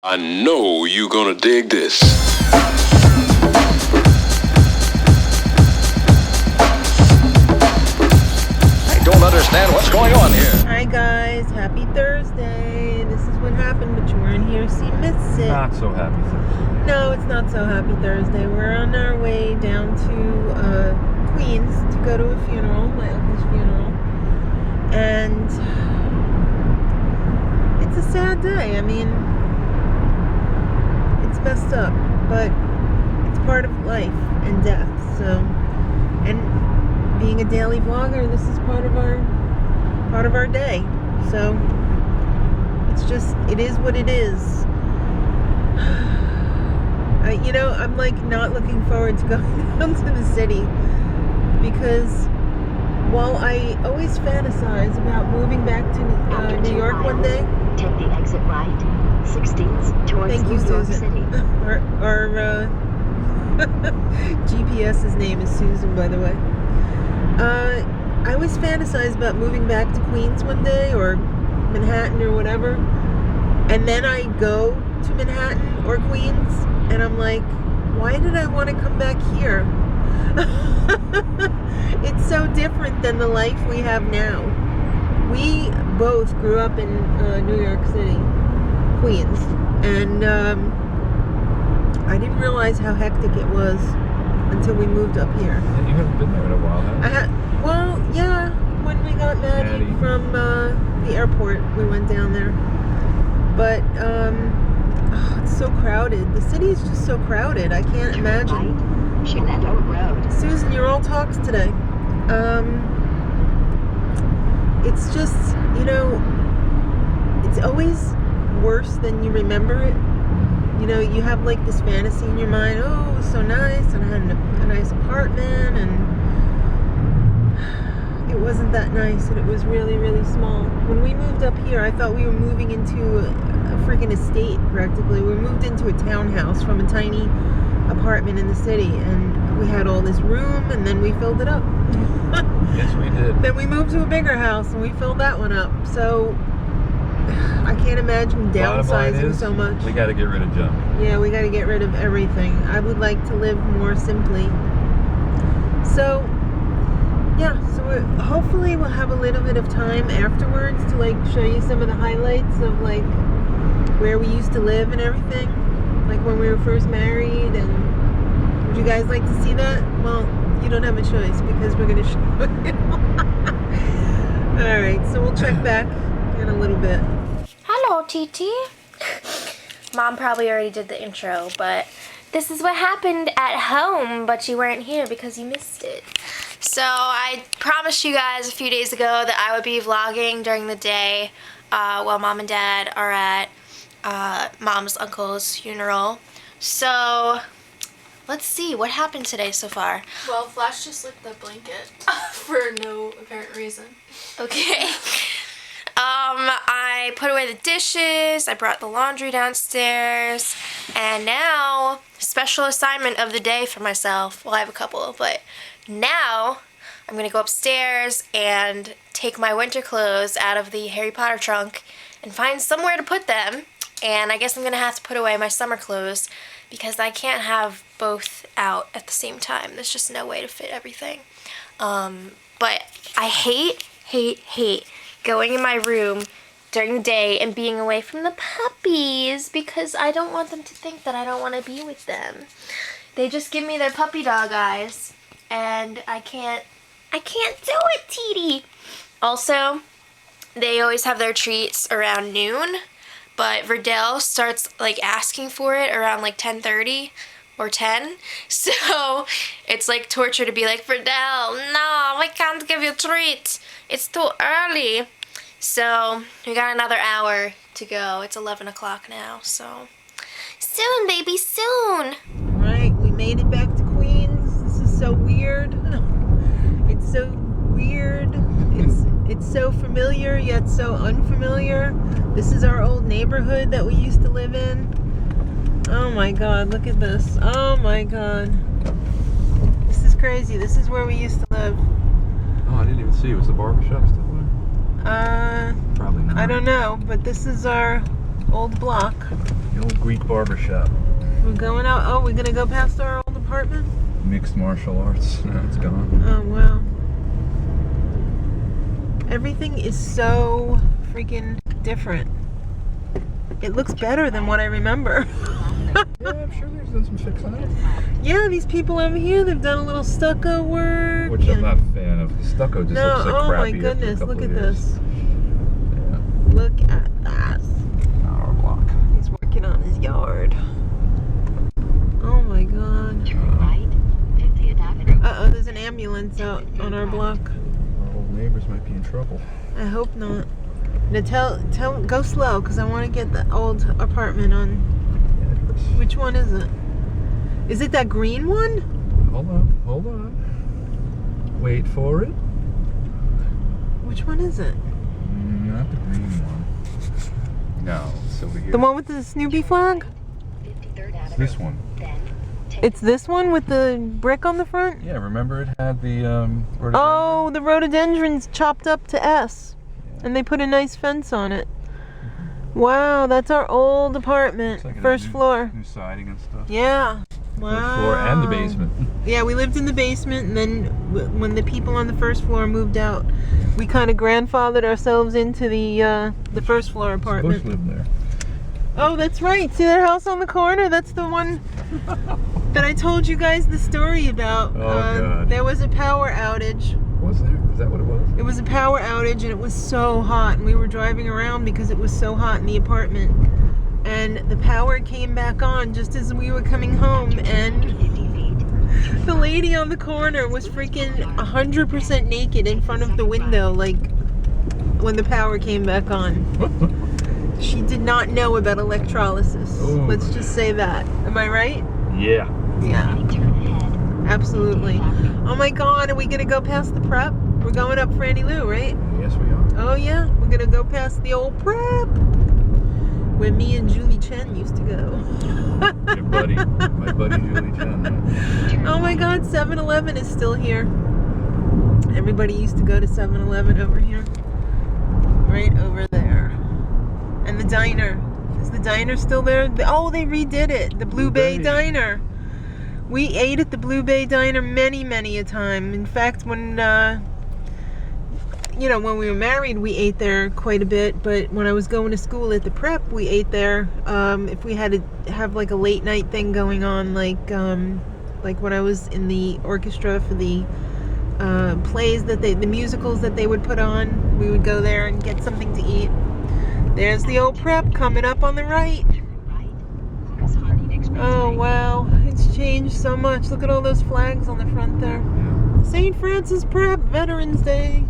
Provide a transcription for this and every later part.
I know you're gonna dig this. I don't understand what's going on here. Hi guys, happy Thursday. This is what happened, but you weren't here to see Miss It. Not so happy Thursday. No, it's not so happy Thursday. We're on our way down to Queens to go to a funeral, my uncle's funeral. And it's a sad day. I mean, it's messed up, but it's part of life and death. So, and being a daily vlogger, this is part of our day. So it's just, it is what it is. I'm like not looking forward to going down to the city, because while I always fantasize about moving back to New York one day. Take the exit right, 16th towards Thank you, New York Susan. City. Our GPS's name is Susan, by the way. I always fantasize about moving back to Queens one day, or Manhattan or whatever, and then I go to Manhattan or Queens and I'm like, why did I want to come back here? It's so different than the life we have now. We both grew up in New York City, Queens, and I didn't realize how hectic it was until we moved up here. Yeah, you haven't been there in a while, have you? Well, yeah, when we got Maddie from the airport, we went down there. But, it's so crowded. The city is just so crowded. I can't imagine. Road. Susan, you're all talks today. It's just, it's always worse than you remember it. You have like this fantasy in your mind, oh, it was so nice, and I had a nice apartment, and it wasn't that nice, and it was really, really small. When we moved up here, I thought we were moving into a freaking estate, practically. We moved into a townhouse from a tiny apartment in the city, and we had all this room, and then we filled it up. Yes, we did. Then we moved to a bigger house, and we filled that one up. So I can't imagine downsizing so much. We got to get rid of junk. Yeah, we got to get rid of everything. I would like to live more simply. So, yeah, so hopefully we'll have a little bit of time afterwards to like show you some of the highlights of like where we used to live and everything, like when we were first married. And would you guys like to see that? Well, you don't have a choice, because we're going to show you. Alright, so we'll check back in a little bit. Hello, TT. Mom probably already did the intro, but this is what happened at home, but you weren't here because you missed it. So I promised you guys a few days ago that I would be vlogging during the day while Mom and Dad are at Mom's uncle's funeral. So let's see what happened today so far. Well, Flash just licked the blanket for no apparent reason. Okay. I put away the dishes, I brought the laundry downstairs, and now, special assignment of the day for myself, well, I have a couple, but now I'm going to go upstairs and take my winter clothes out of the Harry Potter trunk and find somewhere to put them, and I guess I'm going to have to put away my summer clothes, because I can't have both out at the same time. There's just no way to fit everything. But I hate going in my room during the day and being away from the puppies, because I don't want them to think that I don't want to be with them. They just give me their puppy dog eyes, and I can't do it, TT. Also, they always have their treats around noon, but Verdell starts like asking for it around like 10:30 or 10, so it's like torture to be like, Verdell, no, I can't give you treats. It's too early. So we got another hour to go. It's 11 o'clock now, so soon, baby, soon. Alright, we made it back to Queens. This is so weird. It's so weird. It's so familiar yet so unfamiliar. This is our old neighborhood that we used to live in. Oh my god, look at this. Oh my god. This is crazy. This is where we used to live. Oh, I didn't even see. Was the barbershop still there? Probably not. I don't know, but this is our old block. The old Greek barber shop. We're going out. Oh, we're gonna go past our old apartment? Mixed martial arts. No, it's gone. Oh, wow. Everything is so freaking different. It looks better than what I remember. Yeah, I'm sure they've done some fixing up. Yeah, these people over here, they've done a little stucco work. Which I'm and- not a fan of. The stucco just No, looks like oh crappy my after a goodness, couple look of at years. this. Yeah. Look at that. Our block. He's working on his yard. Oh my god. Turn right, 50th Avenue. Uh-oh, there's an ambulance out on our block. Our old neighbors might be in trouble. I hope not. Now go slow, because I want to get the old apartment on. Which one is it? Is it that green one? Hold on. Wait for it. Which one is it? Not the green one. No, it's over here. The one with the Snoopy flag? 53rd Avenue. This one. Then take It's this one with the brick on the front? Yeah, remember it had the rhododendron? Oh, the rhododendrons chopped up to S. Yeah. And they put a nice fence on it. Wow, that's our old apartment. Looks like it has First new- floor. New siding and stuff. Yeah. First Wow. floor and the basement. Yeah, we lived in the basement, and then when the people on the first floor moved out, we kind of grandfathered ourselves into the first floor Bush apartment. lived there. Oh, that's right. See that house on the corner? That's the one that I told you guys the story about. Oh, God. There was a power outage. Was there? Is that what it was? It was a power outage, and it was so hot, and we were driving around because it was so hot in the apartment. And the power came back on just as we were coming home, and 50 feet. the lady on the corner was freaking 100% naked in front of the window, like when the power came back on. She did not know about electrolysis. Ooh. Let's just say that. Am I right? Yeah. Yeah, Turn ahead. absolutely. Oh my God, are we gonna go past the prep? We're going up for Annie Lou, right? Yes, we are. Oh yeah, we're gonna go past the old prep where me and Julie Chen used to go. Your buddy, my buddy Julie Chen. Oh my God, 7-Eleven is still here. Everybody used to go to 7-Eleven over here. Right over there. And the diner. Is the diner still there? Oh, they redid it. The Blue Bay Diner. We ate at the Blue Bay Diner many, many a time. In fact, when when we were married, we ate there quite a bit. But when I was going to school at the prep, we ate there. If we had to have like a late night thing going on, like when I was in the orchestra for the plays the musicals that they would put on, we would go there and get something to eat. There's the old prep coming up on the right. Oh wow, it's changed so much. Look at all those flags on the front there. St. Francis Prep, Veterans Day.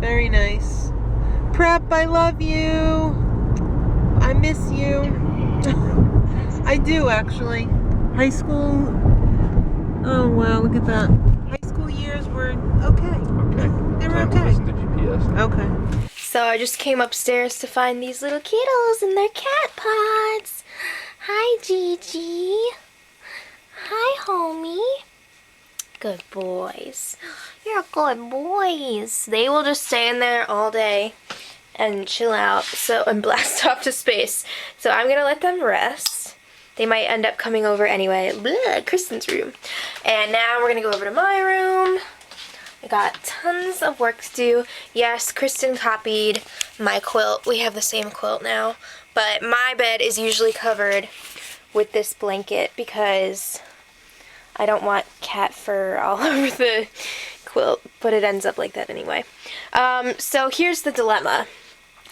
Very nice. Prep, I love you. I miss you. I do, actually. High school. Oh wow, look at that. High school years were okay. Okay. They were Time to okay. listen to GPS. Okay. So I just came upstairs to find these little kittles in their cat pods. Hi, Gigi. Hi, homie. Good boys. You're good boys. They will just stay in there all day and chill out and blast off to space. So I'm going to let them rest. They might end up coming over anyway. Blah, Kristen's room. And now we're going to go over to my room. I got tons of work to do. Yes, Kristen copied my quilt. We have the same quilt now. But my bed is usually covered with this blanket because I don't want cat fur all over the quilt. But it ends up like that anyway. So here's the dilemma.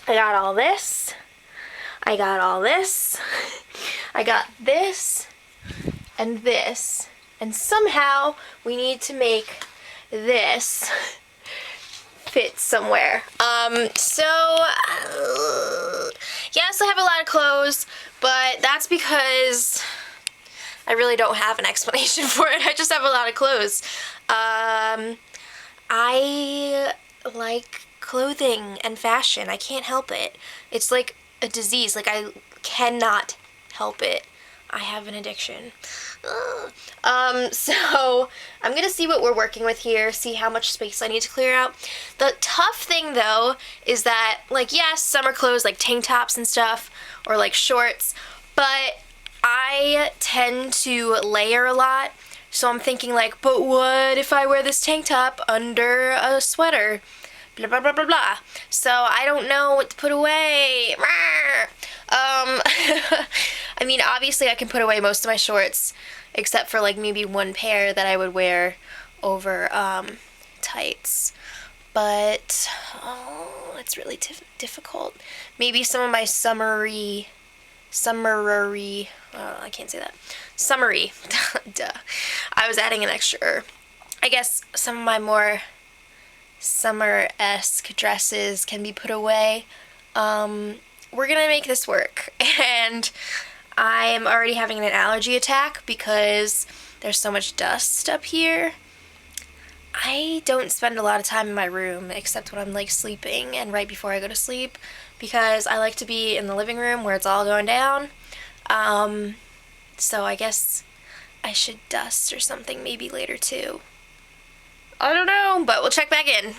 I got all this. I got all this. I got this and this. And somehow we need to make this fit somewhere. Yes, I have a lot of clothes, but that's because I really don't have an explanation for it. I just have a lot of clothes. I like clothing and fashion. I can't help it. It's like a disease. Like, I cannot help it. I have an addiction. So I'm gonna see what we're working with here, see how much space I need to clear out. The tough thing though is that, like, yes, summer clothes like tank tops and stuff, or like shorts, but I tend to layer a lot. So I'm thinking like, but what if I wear this tank top under a sweater? Blah, blah, blah, blah, blah. So I don't know what to put away. I mean, obviously I can put away most of my shorts, except for like maybe one pair that I would wear over tights. But, oh, it's really difficult. Maybe some of my summery, I can't say that. Summery, duh. I was adding an extra, I guess some of my more summer-esque dresses can be put away. We're gonna make this work, and I'm already having an allergy attack because there's so much dust up here. I don't spend a lot of time in my room except when I'm like sleeping and right before I go to sleep, because I like to be in the living room where it's all going down. So I guess I should dust or something maybe later too. I don't know, but we'll check back in.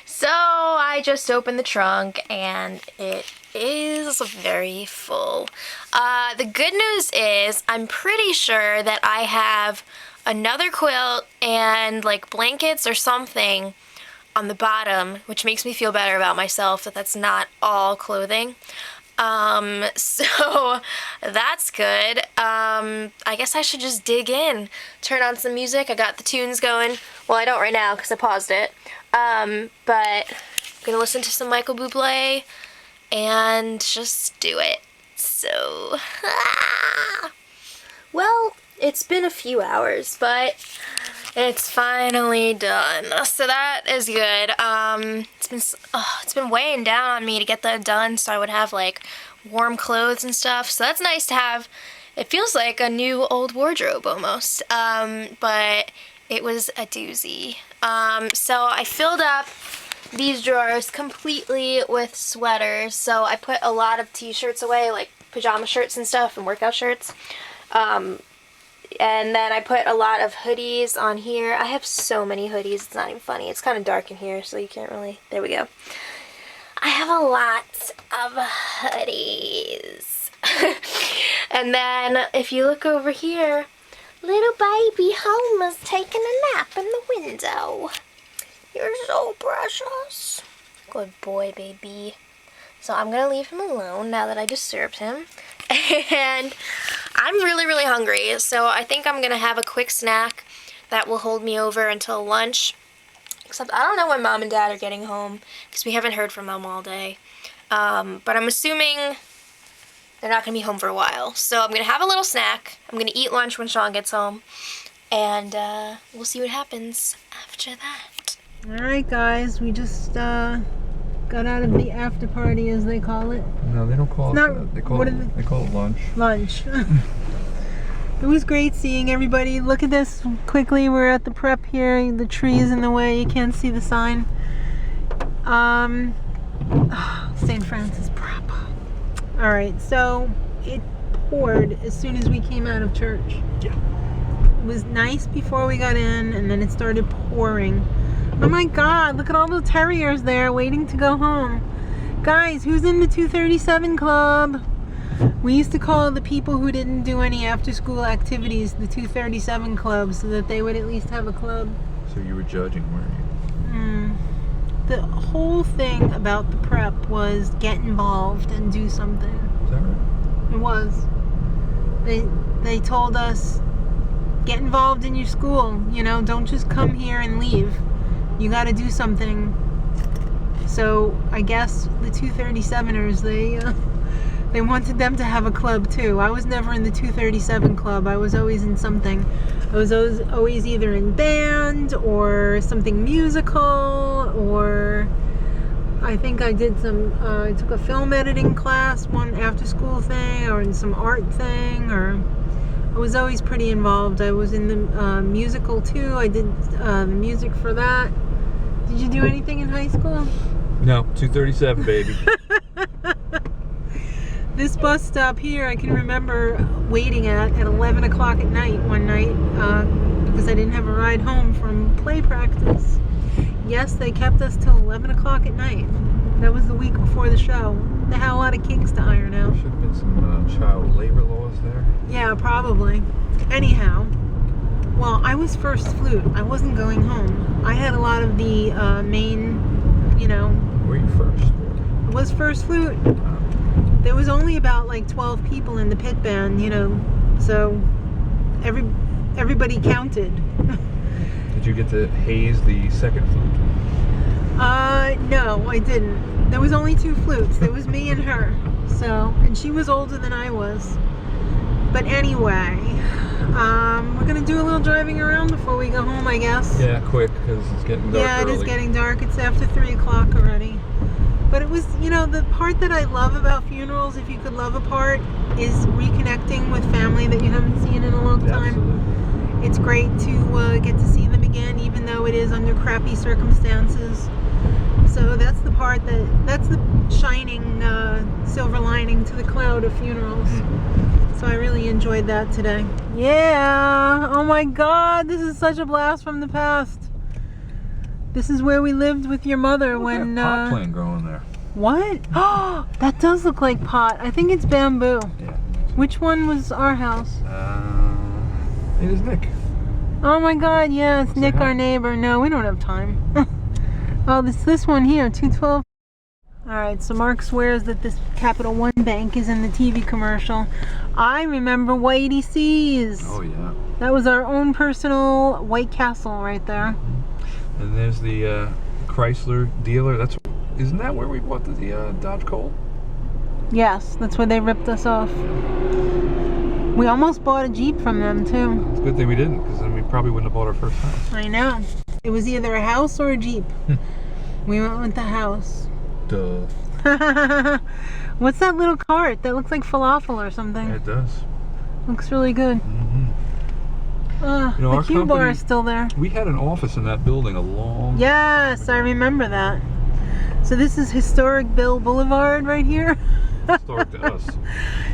So I just opened the trunk and it is very full. The good news is I'm pretty sure that I have another quilt and like blankets or something on the bottom, which makes me feel better about myself that that's not all clothing. So that's good. I guess I should just dig in, turn on some music. I got the tunes going. Well, I don't right now because I paused it. But I'm gonna listen to some Michael Bublé and just do it. So, well, it's been a few hours, but it's finally done. So that is good. It's been weighing down on me to get that done, so I would have like warm clothes and stuff. So that's nice to have. It feels like a new old wardrobe almost. But it was a doozy. So I filled up these drawers completely with sweaters. So I put a lot of t-shirts away, like pajama shirts and stuff and workout shirts. And then I put a lot of hoodies on here. I have so many hoodies, it's not even funny. It's kind of dark in here, so you can't really... There we go. I have a lot of hoodies. And then, if you look over here, little baby Homer's taking a nap in the window. You're so precious. Good boy, baby. So I'm going to leave him alone now that I disturbed him. And I'm really, really hungry, so I think I'm going to have a quick snack that will hold me over until lunch. Except I don't know when Mom and Dad are getting home, because we haven't heard from them all day. But I'm assuming they're not going to be home for a while. So I'm going to have a little snack. I'm going to eat lunch when Sean gets home. And we'll see what happens after that. Alright guys, we just got out of the after party, as they call it. No, they don't call it that. They call it lunch. Lunch. It was great seeing everybody. Look at this quickly. We're at the prep here. The tree is in the way. You can't see the sign. St. Francis Prep. Alright, so it poured as soon as we came out of church. Yeah. It was nice before we got in, and then it started pouring. Oh my god, look at all the terriers there waiting to go home. Guys, who's in the 237 club? We used to call the people who didn't do any after school activities the 237 club, so that they would at least have a club. So you were judging, weren't you? The whole thing about the prep was get involved and do something. Is that right? It was. They told us, get involved in your school, you know, don't just come here and leave. You got to do something. So I guess the 237ers, they wanted them to have a club too. I was never in the 237 club. I was always in something. I was always either in band or something musical, or I think I did I took a film editing class, one after school thing, or in some art thing, or I was always pretty involved. I was in the musical too. I did the music for that. Did you do anything in high school? No, 237, baby. This bus stop here, I can remember waiting at 11 o'clock at night one night because I didn't have a ride home from play practice. Yes, they kept us till 11 o'clock at night. That was the week before the show. They had a lot of kinks to iron out. There should have been some child labor laws there. Yeah, probably. Anyhow, well, I was first flute. I wasn't going home. I had a lot of the main, you know. Were you first? I was first flute. There was only about like 12 people in the pit band, you know, so everybody counted. Did you get to haze the second flute? No, I didn't. There was only 2 flutes. There was me and her. So, and she was older than I was. But anyway, we're gonna do a little driving around before we go home, I guess. Yeah, quick, because it's getting dark Yeah, it early. is getting dark. It's after 3 o'clock already. But it was, you know, the part that I love about funerals, if you could love a part, is reconnecting with family that you haven't seen in a long time. Absolutely. It's great to get to see them again, even though it is under crappy circumstances. So that's the part that's the shining silver lining to the cloud of funerals. So I really enjoyed that today. Yeah! Oh my God, this is such a blast from the past. This is where we lived with your mother when. Pot plant growing there. What? Oh, that does look like pot. I think it's bamboo. Yeah. Which one was our house? It is Nick. Oh my God, yeah, it's Say Nick, hi. our neighbor. No, we don't have time. Oh, this one here, 212. All right, so Mark swears that this Capital One Bank is in the TV commercial. I remember Whitey C's. Oh yeah. That was our own personal White Castle right there. And there's the Chrysler dealer. Isn't that where we bought the Dodge Colt? Yes, that's where they ripped us off. We almost bought a Jeep from them too. It's a good thing we didn't, because then we probably wouldn't have bought our first house. I know. It was either a house or a Jeep. We went with the house. Duh. What's that little cart? That looks like falafel or something. Yeah, it does. Looks really good. You know, The our Q bar company- is still there. We had an office in that building a long Yes, I remember that. So this is Historic Bill Boulevard right here. historic to us.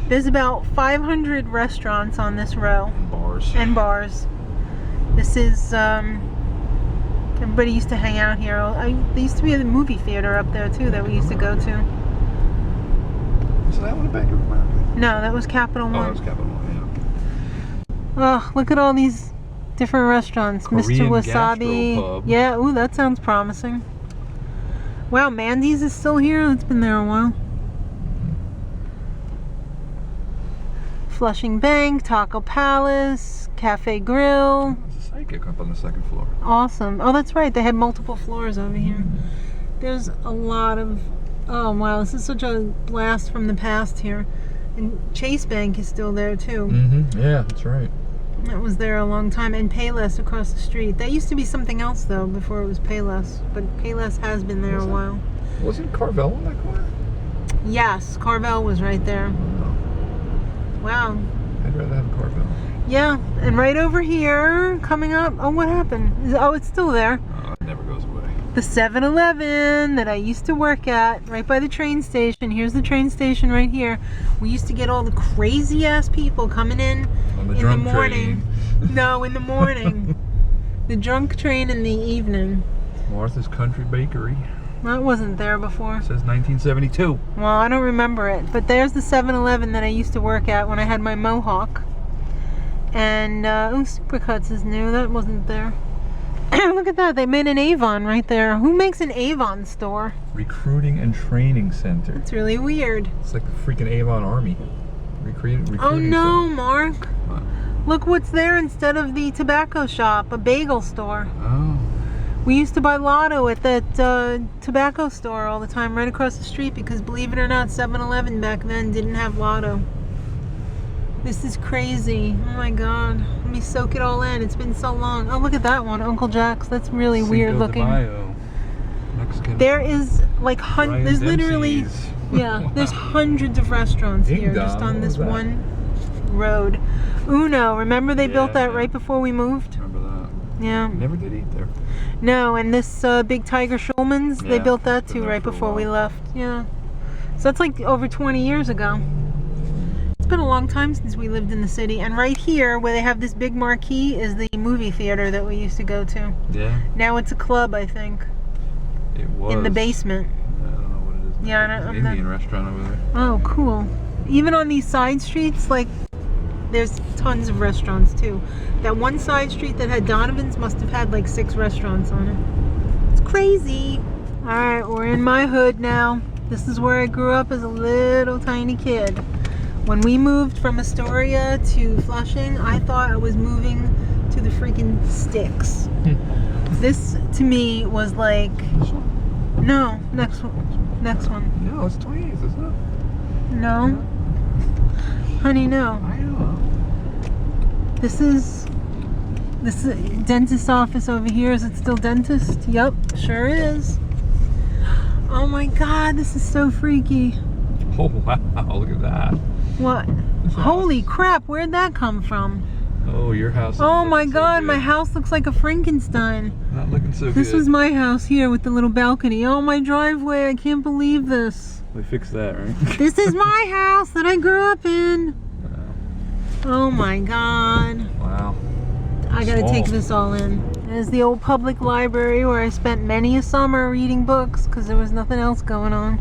There's about 500 restaurants on this row Bars. and bars. This is, everybody used to hang out here. There used to be a movie theater up there too that we used to go to. So that one a Bank of America? No, that was Capital Oh, One. that was Capital One, Oh, look at all these different restaurants. Mr. Korean Wasabi. gastropub. Yeah, ooh, that sounds promising. Wow, Mandy's is still here. It's been there a while. Flushing Bank, Taco Palace, Cafe Grill. There's a psychic up on the second floor. Awesome. Oh, that's right. They had multiple floors over here. There's a lot of... Oh, wow. This is such a blast from the past here. And Chase Bank is still there, too. Mm-hmm. Yeah, that's right. That was there a long time. And Payless across the street. That used to be something else, though, before it was Payless. But Payless has been there a while. Wasn't Carvel in that corner? Yes, Carvel was right there. Wow. I'd rather have Carvel. Yeah, and right over here, coming up... Oh, what happened? Oh, it's still there. Oh, it never goes away. The 7-Eleven that I used to work at, right by the train station. Here's the train station right here. We used to get all the crazy ass people coming in On the in the drunk morning. train. No, in the morning. The drunk train in the evening. Martha's Country Bakery. That wasn't there before. It says 1972. Well, I don't remember it. But there's the 7-Eleven that I used to work at when I had my mohawk. And, Supercuts is new. That wasn't there. Look at that. They made an Avon right there. Who makes an Avon store? Recruiting and Training Center. It's really weird. It's like the freaking Avon Army. Recruiting Oh no, center. Mark. What? Look what's there instead of the tobacco shop, a bagel store. Oh. We used to buy Lotto at that tobacco store all the time right across the street because believe it or not, 7-Eleven back then didn't have Lotto. This is crazy. Oh my god. Let me soak it all in. It's been so long. Oh, look at that one, Uncle Jack's. That's really Cinco weird de looking. Mayo. Mexican. There is like Ryan there's literally Dempsey's. yeah, there's hundreds of restaurants Ding here dong, just on what this was that? one road. Uno, remember they built that Yeah. right before we moved? Remember that? Yeah. Never did eat there. No, and this Big Tiger Schulman's, they Yeah, built that been too there right for a before we while. left. Yeah. So that's like over 20 years ago. been a long time since we lived in the city. And right here, where they have this big marquee, is the movie theater that we used to go to. Yeah. Now it's a club, I think. It was. In the basement. I don't know what it is. Yeah, There's I'm an Indian restaurant over there. Oh, cool. Even on these side streets, like, there's tons of restaurants too. That one side street that had Donovan's must have had like 6 restaurants on it. It's crazy. Alright, we're in my hood now. This is where I grew up as a little tiny kid. When we moved from Astoria to Flushing, I thought I was moving to the freaking sticks. This to me was like, no, next one. No, it's 28th, isn't it? No. Honey, no. I know. This is dentist's office over here. Is it still dentist? Yep, sure is. Oh my god, this is so freaky. Oh wow, look at that. What? Holy crap, where'd that come from? Oh, your house. Oh my god, my house looks like a Frankenstein. Not looking so good. This was my house here with the little balcony. Oh, my driveway, I can't believe this. We fixed that, right? This is my house that I grew up in. Oh my god. Wow. I gotta Small. take this all in. There's the old public library where I spent many a summer reading books because there was nothing else going on.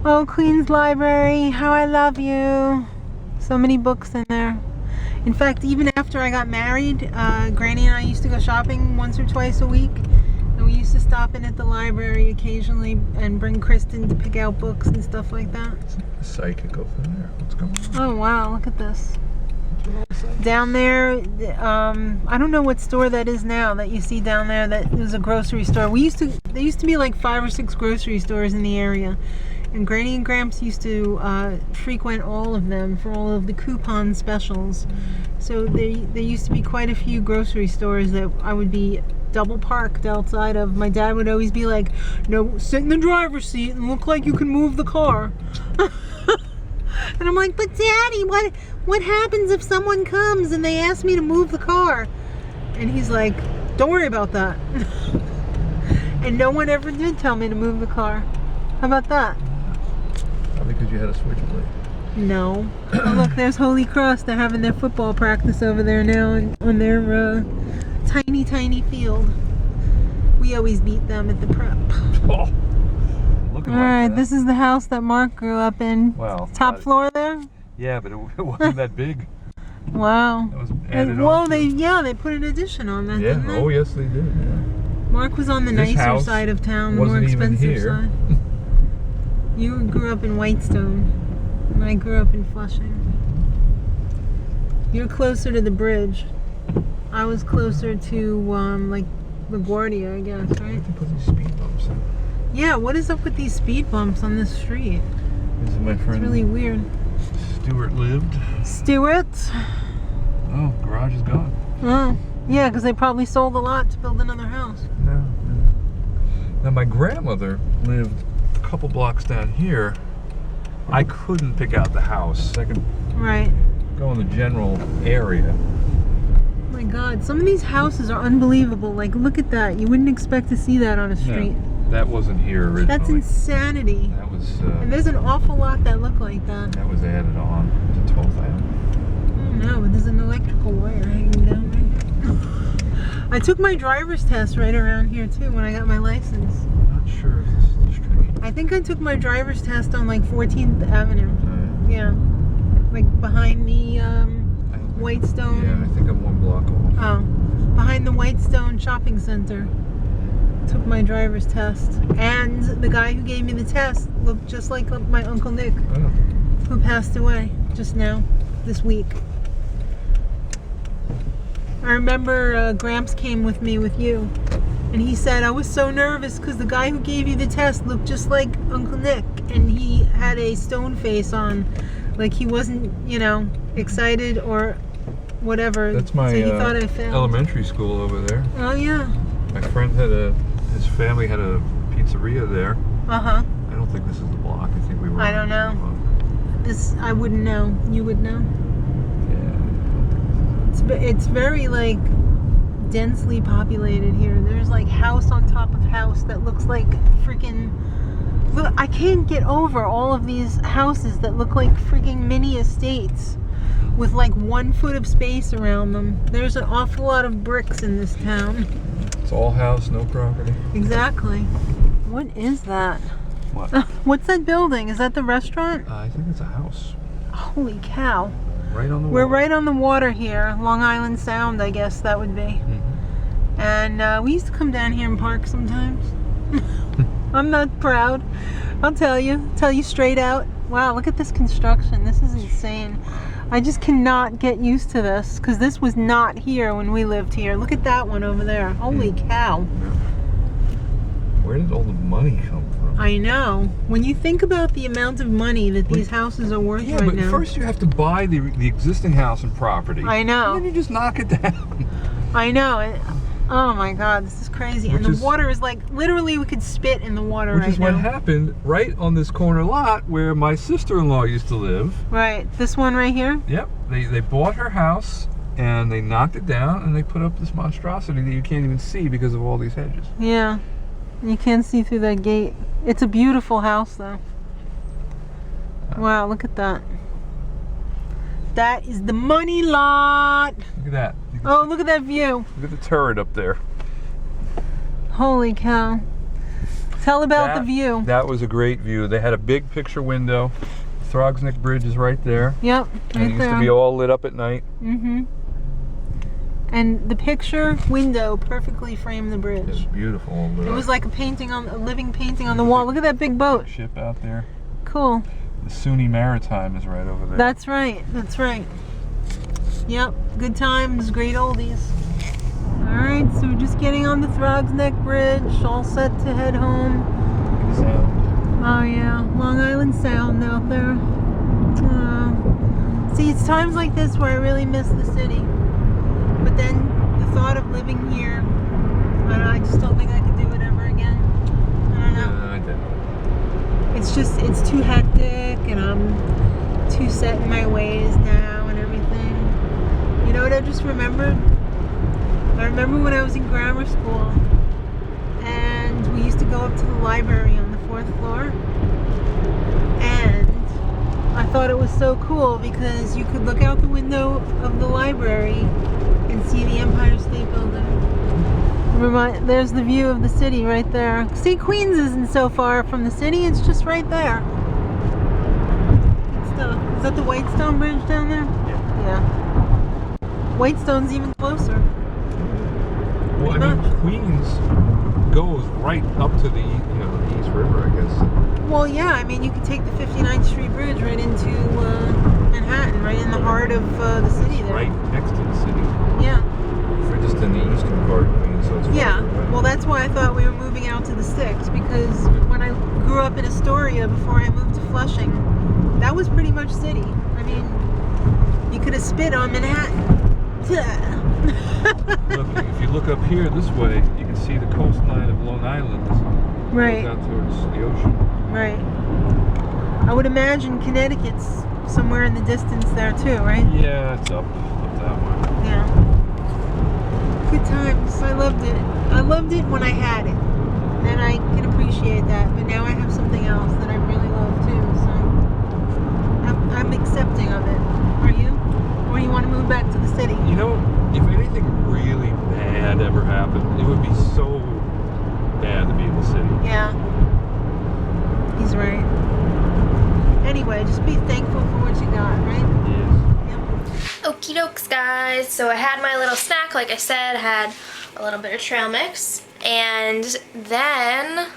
Oh, Queen's Library, how I love you. So many books in there. In fact, even after I got married, Granny and I used to go shopping once or twice a week. And we used to stop in at the library occasionally and bring Kristen to pick out books and stuff like that. Psychic over there. What's going on? Oh wow, look at this. Down there, I don't know what store that is now that you see down there. That is a grocery store. There used to be like 5 or 6 grocery stores in the area, and Granny and Gramps used to frequent all of them for all of the coupon specials. So there used to be quite a few grocery stores that I would be double parked outside of. My dad would always be like, "No, sit in the driver's seat and look like you can move the car." And I'm like, "But Daddy, what happens if someone comes and they ask me to move the car?" And he's like, "Don't worry about that." And no one ever did tell me to move the car. How about that? Probably because you had a switchblade. No. Oh, look, there's Holy Cross. They're having their football practice over there now on their tiny, tiny field. We always beat them at the prep. Oh, looking All like right, that. this is the house that Mark grew up in. Well, Top floor there? Yeah, but it wasn't that big. Wow. That was added Whoa, on to it. they put an addition on that, Yeah. didn't they? Oh, yes, they did. Yeah. Mark was on the This nicer house side of town, the more wasn't even expensive here. side. You grew up in Whitestone, and I grew up in Flushing. You're closer to the bridge. I was closer to like LaGuardia, I guess, Why right? did they put these speed bumps in? Yeah, what is up with these speed bumps on this street? This is my It's friend really weird. Stuart lived. Stuart? Oh, garage is gone. Oh, yeah, because they probably sold a lot to build another house. No. Now my grandmother lived a couple blocks down here. I couldn't pick out the house. I could Right. go in the general area. Oh my God, some of these houses are unbelievable. Like, look at that. You wouldn't expect to see that on a street. No, that wasn't here originally. That's insanity. That was And there's an awful lot that look like that. that was added on to 12th Avenue. Oh no, but there's an electrical wire hanging down right here. I took my driver's test right around here too when I got my license. I'm not sure if this is the street. I think I took my driver's test on like 14th Avenue. Yeah. Like behind the Whitestone. Yeah, I think I'm one block off. Oh, behind the Whitestone Shopping Center. Took my driver's test. And the guy who gave me the test looked just like my Uncle Nick, Oh. who passed away just now, this week. I remember Gramps came with me with you, and he said, I was so nervous because the guy who gave you the test looked just like Uncle Nick, and he had a stone face on, like he wasn't, excited or whatever. That's my so he thought I failed. elementary school over there. Oh yeah. My friend his family had a pizzeria there. Uh-huh. I don't think this is the block. I think we were. I don't know. This, I wouldn't know. You would know. Yeah. It's very like densely populated here. There's like house on top of house that looks like freaking look, I can't get over all of these houses that look like freaking mini estates with like 1 foot of space around them. There's an awful lot of bricks in this town. It's all house, no property. Exactly. What is that? What? What's that building? Is that the restaurant? I think it's a house. Holy cow. Right on the We're water. right on the water here. Long Island Sound, I guess that would be. Mm-hmm. And we used to come down here and park sometimes. I'm not proud. I'll tell you straight out. Wow, look at this construction. This is insane. I just cannot get used to this because this was not here when we lived here. Look at that one over there. Holy cow. Where did all the money come from? I know. When you think about the amount of money that these houses are worth right but now. first you have to buy the existing house and property. I know. And then you just knock it down. I know. Oh my God, this is crazy. And the water is like, literally we could spit in the water right now. Which is what happened right on this corner lot where my sister-in-law used to live. Right, this one right here? Yep, they bought her house and they knocked it down and they put up this monstrosity that you can't even see because of all these hedges. Yeah, you can't see through that gate. It's a beautiful house though. Wow, look at that. That is the money lot. Look at that. Oh, look at that view. Look at the turret up there. Holy cow. Tell about the view. That was a great view. They had a big picture window. Throgsneck Bridge is right there. Yep, And it used to be all lit up at night. Mm-hmm. And the picture window perfectly framed the bridge. It was beautiful. It was like a living painting on the wall. Look at that big boat. Ship out there. Cool. The SUNY Maritime is right over there. That's right. That's right. Yep. Good times, great oldies. Alright, so we're just getting on the Throgsneck Bridge, all set to head home. Oh yeah, Long Island Sound out there. See, it's times like this where I really miss the city. But then the thought of living here, I don't know, I just don't think I could do it ever again. I don't know. No, I didn't. It's just, it's too hectic and I'm too set in my ways now and everything. You know what I just remembered? I remember when I was in grammar school and we used to go up to the library on the 4th floor, and I thought it was so cool because you could look out the window of the library and see the Empire State Building. There's the view of the city right there. See, Queens isn't so far from the city, it's just right there. Good stuff. Is that the Whitestone Bridge down there? Yeah. Whitestone's even closer. Well, I mean, Queens goes right up to the, the East River, I guess. Well, yeah, I mean, you could take the 59th Street Bridge right into Manhattan, right in the heart of the city there. Right next to the city. Yeah. We're just in the eastern part of Queens, so it's Yeah, farther away. well, that's why I thought we were moving out to the sticks, because when I grew up in Astoria before I moved to Flushing, that was pretty much city. I mean, you could have spit on Manhattan. Look, if you look up here this way, you can see the coastline of Long Island. Right. Goes out towards the ocean. Right. I would imagine Connecticut's somewhere in the distance there too, right? Yeah, it's up that way. Yeah. Good times. I loved it. I loved it when I had it. And I can appreciate that. But now I have something else that I really love too. So I'm accepting of it. Are you? Or you want to move back to the city? You know, if anything really bad ever happened, it would be so bad to be in the city. Yeah. He's right. Anyway, just be thankful for what you got, right? Yes. Yep. Okie dokes, guys. So I had my little snack, like I said, had a little bit of trail mix, and then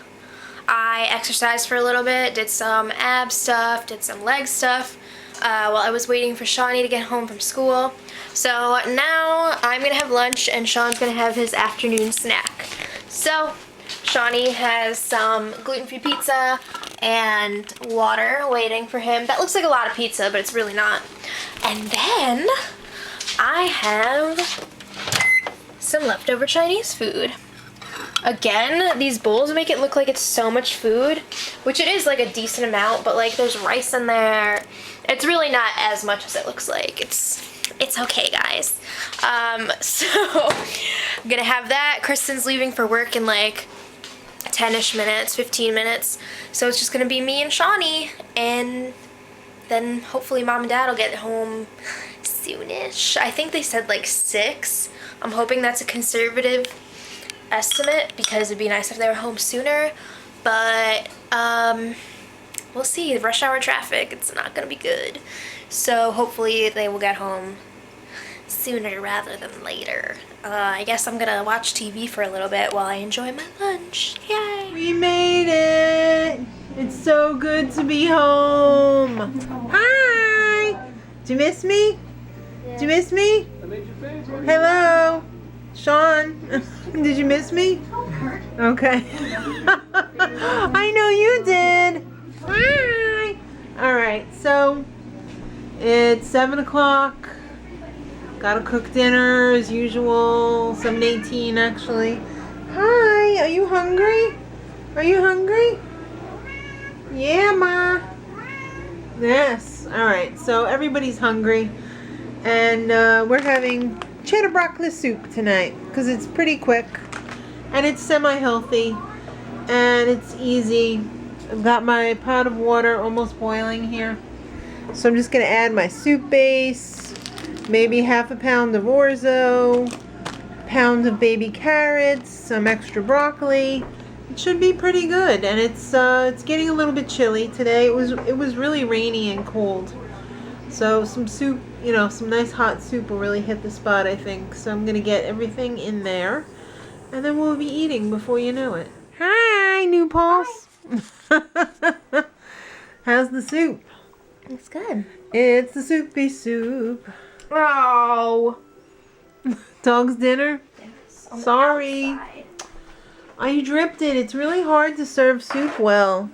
I exercised for a little bit, did some ab stuff, did some leg stuff while I was waiting for Shawnee to get home from school. So now I'm gonna have lunch and Sean's gonna have his afternoon snack. So Shawnee has some gluten-free pizza and water waiting for him. That looks like a lot of pizza, but it's really not. And then I have some leftover Chinese food. Again, these bowls make it look like it's so much food, which it is like a decent amount, but like there's rice in there. It's really not as much as it looks like. It's okay, guys. So I'm gonna have that. Kristen's leaving for work in like 10-ish minutes, 15 minutes. So it's just gonna be me and Shawnee, and then hopefully Mom and Dad will get home soonish. I think they said like 6. I'm hoping that's a conservative estimate because it'd be nice if they were home sooner. But we'll see. Rush hour traffic, it's not gonna be good. So hopefully they will get home sooner rather than later. I guess I'm gonna watch TV for a little bit while I enjoy my lunch. Yay! We made it! It's so good to be home. Hi! Did you miss me? Did you miss me? Hello? Sean? Did you miss me? Okay. I know you did. Hi! Alright, so it's 7 o'clock. Gotta cook dinner as usual. 7:18 actually. Hi, are you hungry? Are you hungry? Yeah, Ma. Yes. Alright, so everybody's hungry. And we're having cheddar broccoli soup tonight because it's pretty quick and it's semi-healthy and it's easy. I've got my pot of water almost boiling here. So I'm just going to add my soup base, maybe half a pound of orzo, a pound of baby carrots, some extra broccoli. It should be pretty good, and it's getting a little bit chilly today. It was really rainy and cold. So some soup, you know, some nice hot soup will really hit the spot, I think. So I'm going to get everything in there, and then we'll be eating before you know it. Hi, New Pulse. How's the soup? It's good. It's the soupy soup. Oh. Dog's dinner? Yes, on the Sorry. outside. I dripped it. It's really hard to serve soup well.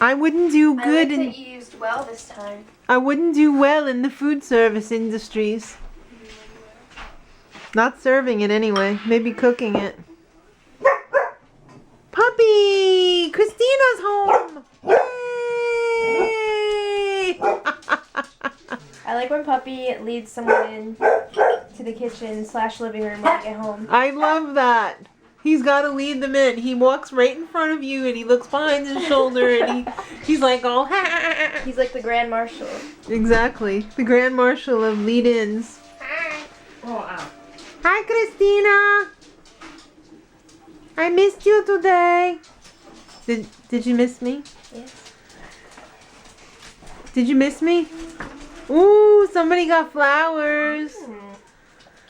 I wouldn't do good I like in... that you used well this time. I wouldn't do well in the food service industries. Not serving it anyway. Maybe cooking it. Puppy! Christina's home! Yay! I like when Puppy leads someone in to the kitchen / living room when they get home. I love that. He's got to lead them in. He walks right in front of you and he looks behind his shoulder and he's like, oh, ha. He's like the Grand Marshal. Exactly. The Grand Marshal of lead-ins. Hi. Oh, ow. Hi, Christina. I missed you today. Did you miss me? Yes. Did you miss me? Ooh, somebody got flowers.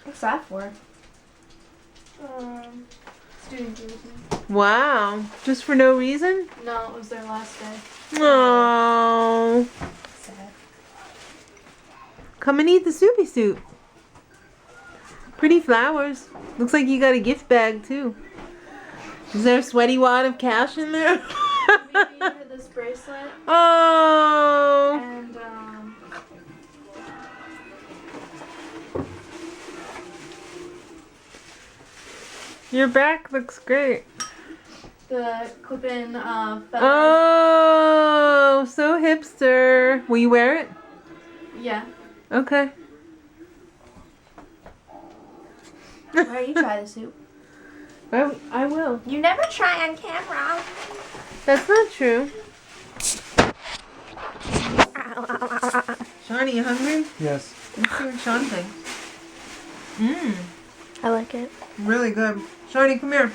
What's that for? Student jerseys. Wow. Just for no reason? No, it was their last day. Oh. Sad. Come and eat the soupy soup. Pretty flowers. Looks like you got a gift bag too. Is there a sweaty wad of cash in there? Maybe for this bracelet Oh. and Your back looks great. the clip-in feather. Oh, so hipster. Will you wear it? Yeah. Okay. Why don't you try the soup? I will. You never try on camera. That's not true. Shawnee, you hungry? Yes. Let's see what Sean thinks. Mmm. I like it. Really good. Shawnee, come here.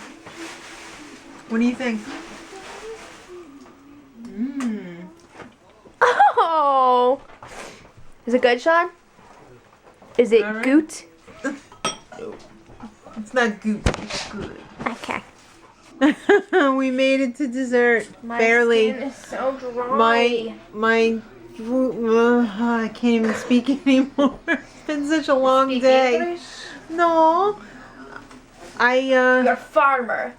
What do you think? Mmm. Oh. Is it good, Sean? Is it All right. goot? It's not goop. It's good. Okay. We made it to dessert. My Barely. skin is so dry. My I can't even speak anymore. It's been such a long Speak day. English? No. You're a farmer.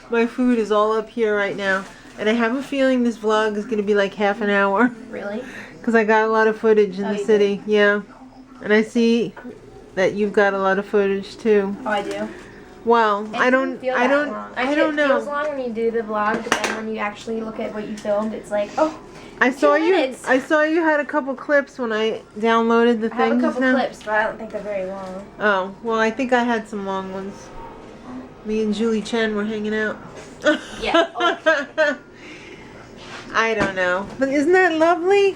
My food is all up here right now. And I have a feeling this vlog is going to be like half an hour. Really? Because I got a lot of footage in Oh, the you city. Yeah. And I see that you've got a lot of footage too. Oh, I do. Well, It I doesn't feel that long. I don't It feels know. long when you do the vlog, but then when you actually look at what you filmed, it's like, oh, I saw 2 you. minutes. I saw you had a couple clips when I downloaded the I have a things. couple now. clips, but I don't think they're very long. Oh, well, I think I had some long ones. Me and Julie Chen were hanging out. Yeah. I don't know. But isn't that lovely?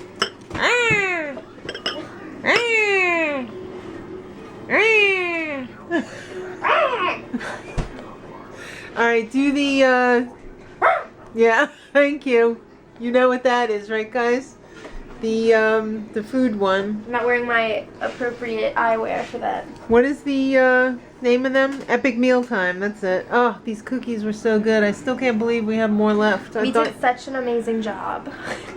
Alright, do the yeah, thank you. You know what that is, right guys? The food one. I'm not wearing my appropriate eyewear for that. What is the name of them? Epic Mealtime, that's it. Oh, these cookies were so good. I still can't believe we have more left. We did such an amazing job.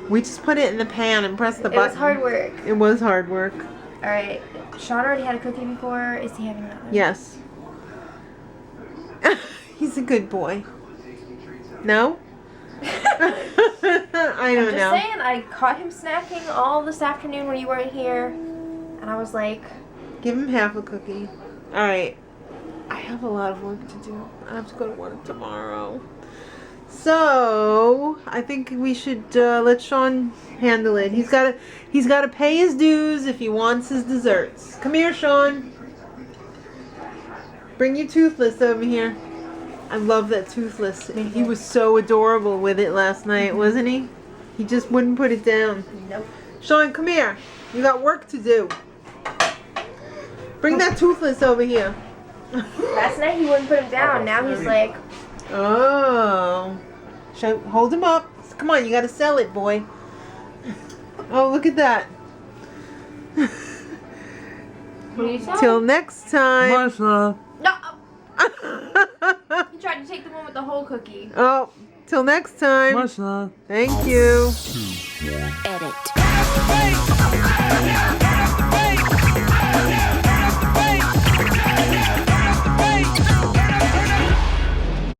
We just put it in the pan and pressed the button. It was hard work. It was hard work. Alright, Sean already had a cookie before. Is he having another? Yes. He's a good boy. No? I don't I'm just know. saying, I caught him snacking all this afternoon when you weren't here. And I was like... Give him half a cookie. Alright. I have a lot of work to do. I have to go to work tomorrow. So, I think we should let Sean handle it. He's got to pay his dues if he wants his desserts. Come here, Sean. Bring your Toothless over here. I love that Toothless. He was so adorable with it last night, wasn't he? He just wouldn't put it down. Nope. Sean, come here. You got work to do. Bring that Toothless over here. Last night he wouldn't put him down. Now he's like... Oh. Hold him up. Come on, you gotta sell it, boy. Oh, look at that. What do you say? Till next time. Marcia. No! He tried to take the one with the whole cookie. Oh, till next time. Marcia. Thank you.